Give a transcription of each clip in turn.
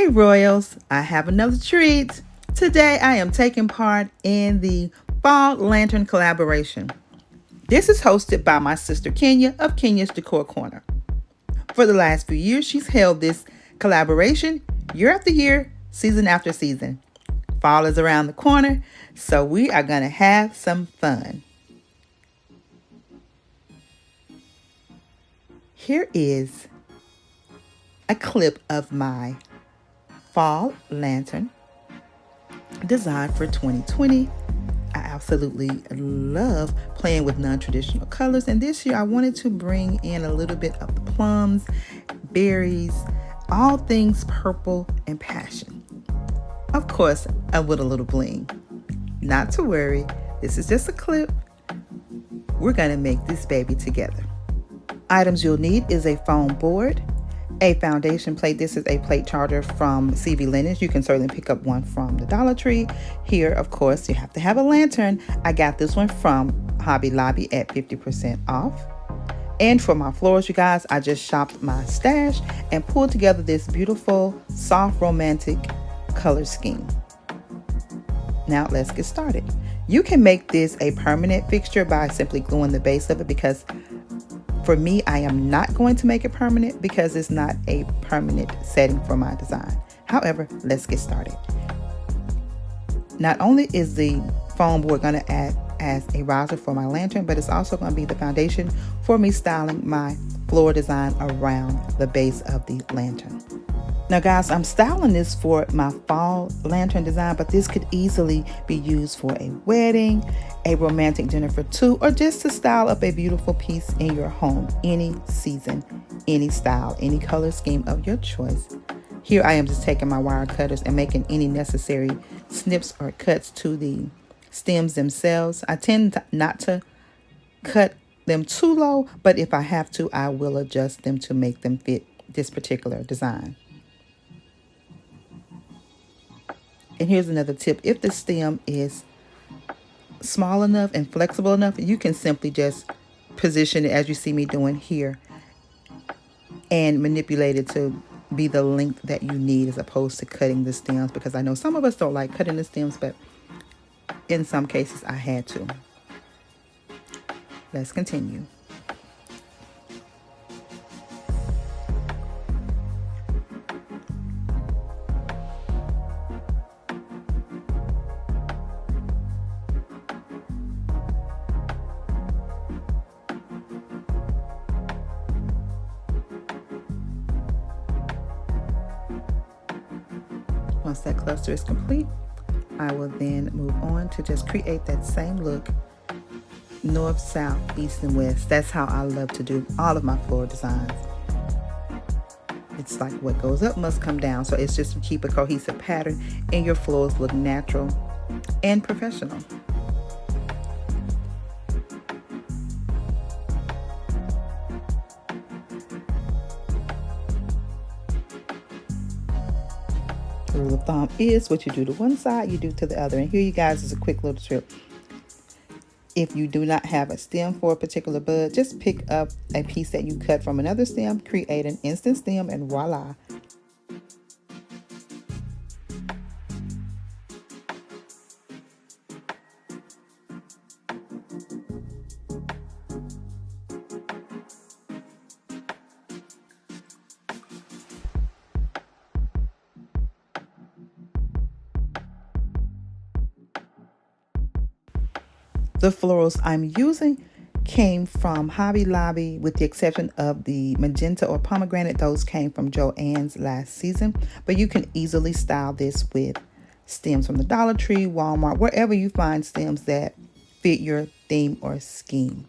Hey Royals, I have another treat. Today I am taking part in the Fall Lantern collaboration. This is hosted by my sister Kenya of Kenya's Decor Corner. For the last few years, she's held this collaboration year after year, season after season. Fall is around the corner, so we are going to have some fun. Here is a clip of my Fall Lantern designed for 2020. I absolutely love playing with non-traditional colors, and this year I wanted to bring in a little bit of the plums, berries, all things purple and passion. Of course, with a little bling. Not to worry, this is just a clip. We're gonna make this baby together. Items you'll need is a foam board, a foundation plate. This is a plate charger from CV Linens. You can certainly pick up one from the Dollar Tree. Here, of course, you have to have a lantern. I got this one from Hobby Lobby at 50% off. And for my florals, you guys, I just shopped my stash and pulled together this beautiful, soft, romantic color scheme. Now let's get started. You can make this a permanent fixture by simply gluing the base of it, because for me, I am not going to make it permanent because it's not a permanent setting for my design. However, let's get started. Not only is the foam board going to act as a riser for my lantern, but it's also going to be the foundation for me styling my floral design around the base of the lantern. Now guys, I'm styling this for my fall lantern design, but this could easily be used for a wedding, a romantic dinner for two, or just to style up a beautiful piece in your home. Any season, any style, any color scheme of your choice. Here I am just taking my wire cutters and making any necessary snips or cuts to the stems themselves. I tend not to cut them too low, but if I have to, I will adjust them to make them fit this particular design. And here's another tip. If the stem is small enough and flexible enough, you can simply just position it as you see me doing here and manipulate it to be the length that you need, as opposed to cutting the stems, because I know some of us don't like cutting the stems, but in some cases I had to. Let's continue. Once that cluster is complete, I will then move on to just create that same look, north, south, east, and west. That's how I love to do all of my floral designs. It's like what goes up must come down. So it's just to keep a cohesive pattern and your florals look natural and professional. Rule of thumb is what you do to one side, you do to the other. And here, you guys, is a quick little tip. If you do not have a stem for a particular bud, just pick up a piece that you cut from another stem, create an instant stem, and voila. The florals I'm using came from Hobby Lobby, with the exception of the magenta or pomegranate. Those came from Joann's last season, but you can easily style this with stems from the Dollar Tree, Walmart, wherever you find stems that fit your theme or scheme.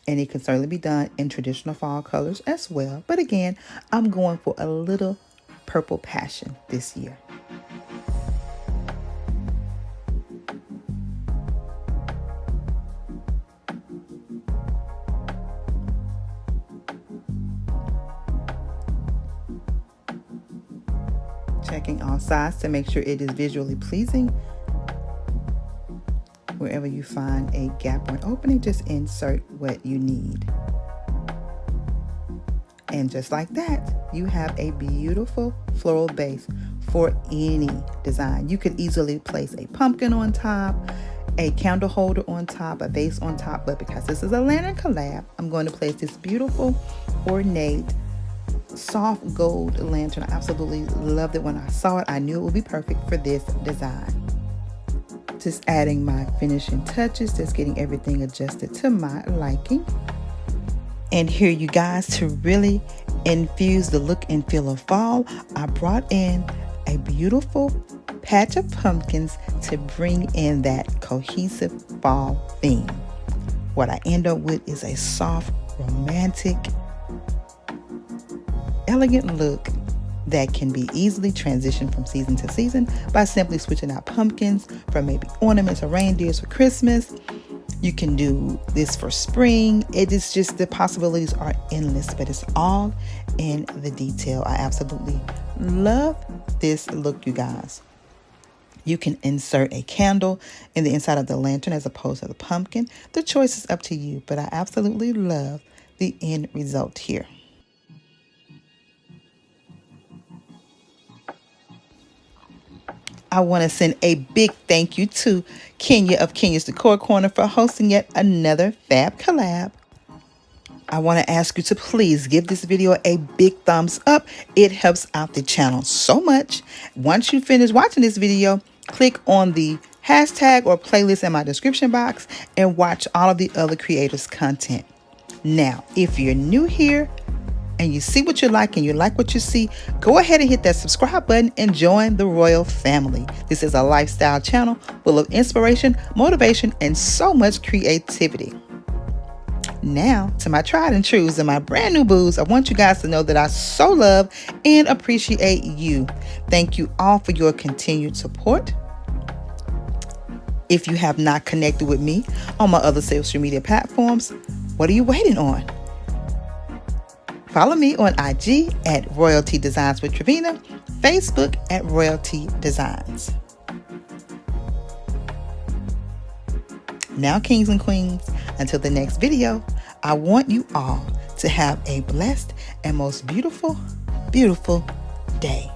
And it can certainly be done in traditional fall colors as well. But again, I'm going for a little purple passion this year. Checking all sides to make sure it is visually pleasing. Wherever you find a gap or an opening, just insert what you need. And just like that, you have a beautiful floral base for any design. You could easily place a pumpkin on top, a candle holder on top, a vase on top, but because this is a lantern collab, I'm going to place this beautiful, ornate, soft gold lantern. I absolutely loved it when I saw it. I knew it would be perfect for this design. Just adding my finishing touches, just getting everything adjusted to my liking. And here, you guys, to really infuse the look and feel of fall, I brought in a beautiful patch of pumpkins to bring in that cohesive fall theme. What I end up with is a soft, romantic, elegant look that can be easily transitioned from season to season by simply switching out pumpkins for maybe ornaments or reindeers for Christmas. You can do this for spring. It is just, the possibilities are endless, but it's all in the detail. I absolutely love this look, you guys. You can insert a candle in the inside of the lantern as opposed to the pumpkin. The choice is up to you, but I absolutely love the end result here. I want to send a big thank you to Kenya of Kenya's Decor Corner for hosting yet another fab collab. I want to ask you to please give this video a big thumbs up. It helps out the channel so much. Once you finish watching this video, click on the hashtag or playlist in my description box and watch all of the other creators' content. Now, if you're new here, and you see what you like and you like what you see, go ahead and hit that subscribe button and join the royal family. This is a lifestyle channel full of inspiration, motivation, and so much creativity. Now, to my tried and trues and my brand new boos, I want you guys to know that I so love and appreciate you. Thank you all for your continued support. If you have not connected with me on my other social media platforms, what are you waiting on? Follow me on IG at Royalty Designs with Trevina, Facebook at Royalty Designs. Now, kings and queens, until the next video, I want you all to have a blessed and most beautiful, beautiful day.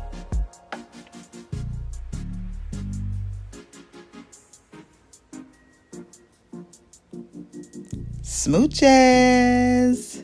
Smooches.